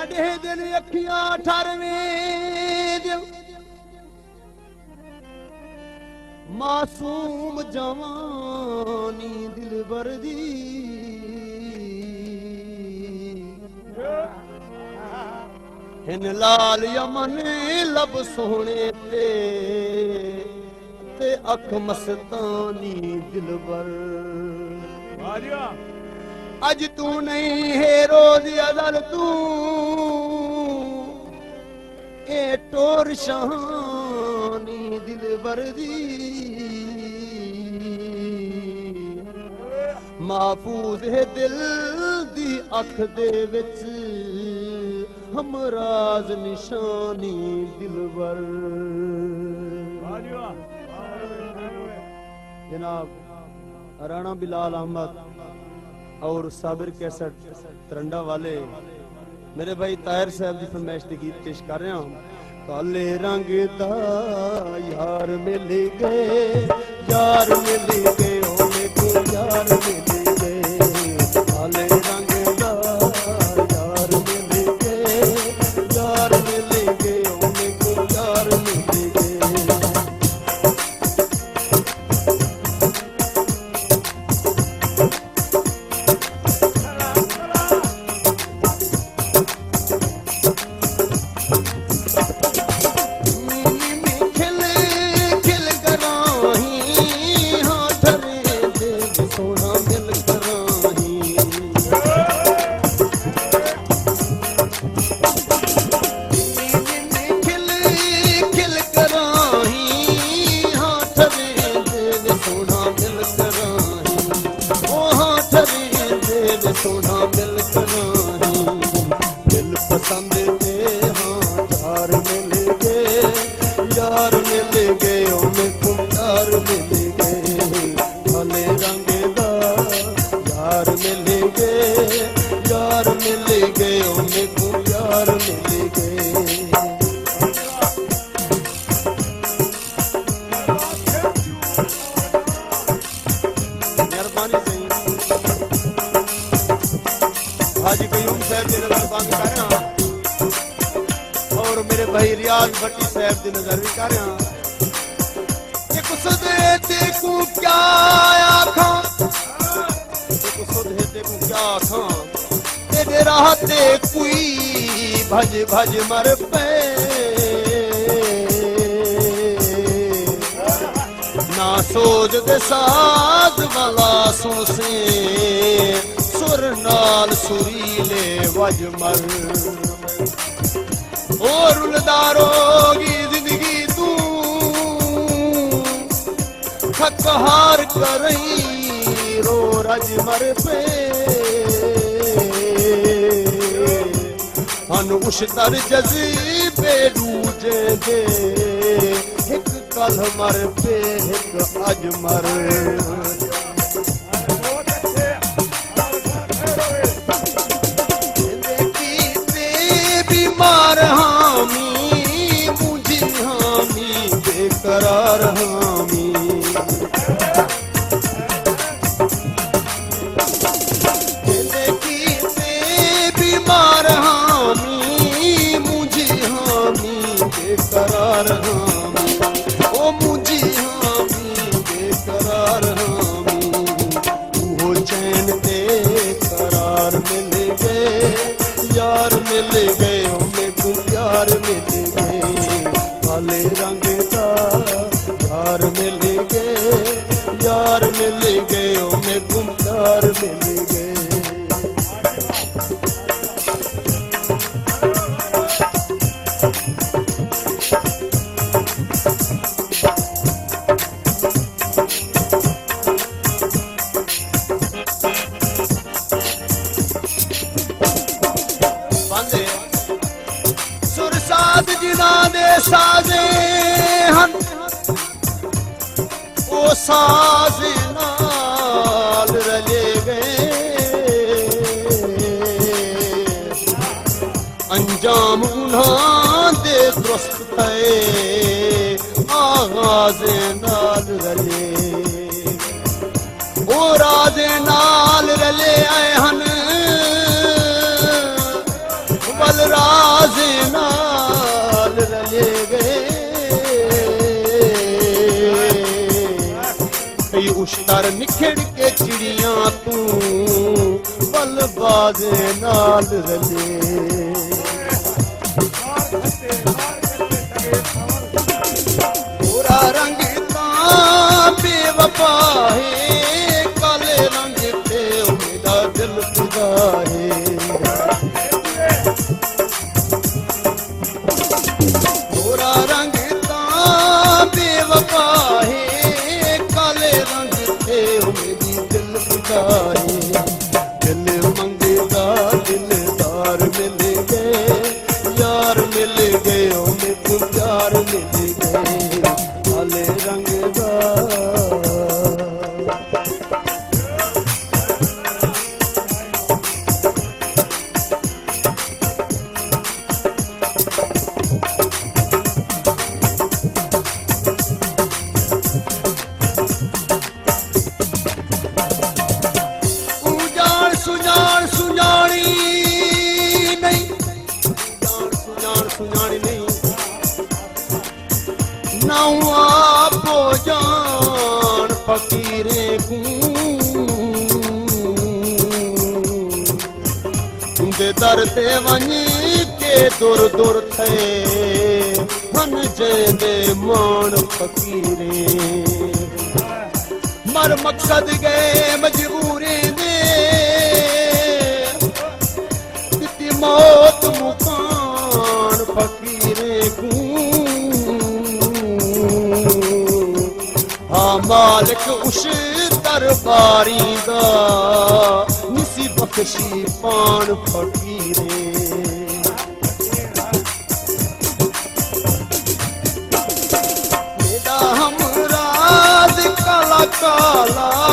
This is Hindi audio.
साढ़े दिन अखियां 18वें दिन मासूम जवानी दिलबर दी हिन लाल यमन लब सोने ते अख मस्तानी दिलबर अज तू नहीं है रोज अदल तू ए टोर शहानी दिलबर दी महफूज है दिल दी अख दे विच हमराज निशानी दिलबर। जनाब राणा बिलाल अहमद और साबिर कैसेट तरंडा वाले मेरे भाई ताहिर साहब की फरमाइश के गीत पेश कर रहे हैं। काले रंग दा यार मिल गए यार मिल गए ओ मेरे को यार मिल गए काले रंग दा यार मिल गए यार मिल गए ओ मेरे को यार मिल गए। हाजी कयूम साहब की नजर बंद कर रहा और मेरे भाई रियाज भट्टी साहब की नजर भी कर रहा। देखू क्या आखा क्या आखा तेरे राहते कोई भज भज मर पे ना सोज दे साज वाला सोसे सुर नाल सुरीले वज मर और रुलदारोगी जिंदगी तू थक हार करई रो रज मर पे हन उशतर जज़ीबे रूजे दे एक कल मर पे एक अज मर बीमार हामी मुझी हामी बेकरार हामी बीमार हामी मुझी हामी बेकरार हामी ओ मुझी हामी बेकरार हामी वो चैन ते करार मिल गए यार मिल गए हमें को यार मिल गए काले रंग का यार मिल गए यार मिल गए हमें को यार मिल गए। साजे हन ओ साजे नाल रले गए अंजाम उन्हां दे दुरुस्त थे आगाज़े नाल रले ओ राजे नाल रले आए हन बलरा ਪਈ ਉਸ਼ਤਰ ਨਿਖੜ ਕੇ ਚਿੜੀਆਂ ਤੂੰ ਬਲ ਬਾਜ਼ੇ ਨਾਲ ਰਲੇ ਗੋਰਾ ਰੰਗ ਤਾਂ ਬੇਵਫਾ ਹੈ ਕਾਲੇ ਰੰਗ ਤੇ ਉਹਦਾ ਦਿਲ ਫਿਦਾ ਹੈ ਗੋਰਾ ਰੰਗ ਤਾਂ ਬੇਵਫਾ ਹੈ ਕਾਲੇ ਰੰਗ ਤੇ ਉਹਦੀ ਦਿਲ ਫਿਦਾ ਹੈ ਦਿਲ ਮੰਗਦਾ ਦਿਲਦਾਰ ਮਿਲ ਗਏ ਯਾਰ ਮਿਲ ਗਏ ਉਹਨੇ ਪਿਆਰ ਮਿਲ ਗਏ ਕਾਲੇ ਰੰਗ ਦਾ ਸੁਣਾਣੀ ਨਹੀਂ ਨਾਉ ਆਪੋ ਜਾਣ ਫਕੀਰੇ ਦੇ ਦਰ ਤੇ ਵੰਝ ਕੇ ਦੁਰ ਦੁਰ ਥੇ ਹਨ ਜੇ ਮਾਣ ਫਕੀਰੇ ਮਰ ਮਕਸਦ ਗਏ ਮਜਬੂਰੀ ਦੇ ਦਿੱਤੀ ਮੌਤ ਮੁਕਾਨ ਫਕੀਰੇ ਹਾਂ ਮਾਲਕ ਉਸ ਦਰਬਾਰੀ ਦਾ ਨਿਸੀ ਬਖਸ਼ੀ ਪਾਣ ਫਕੀਰੇ ਮੇਰਾ ਹਮਰਾਜ਼ ਕਾਲਾ ਕਾਲਾ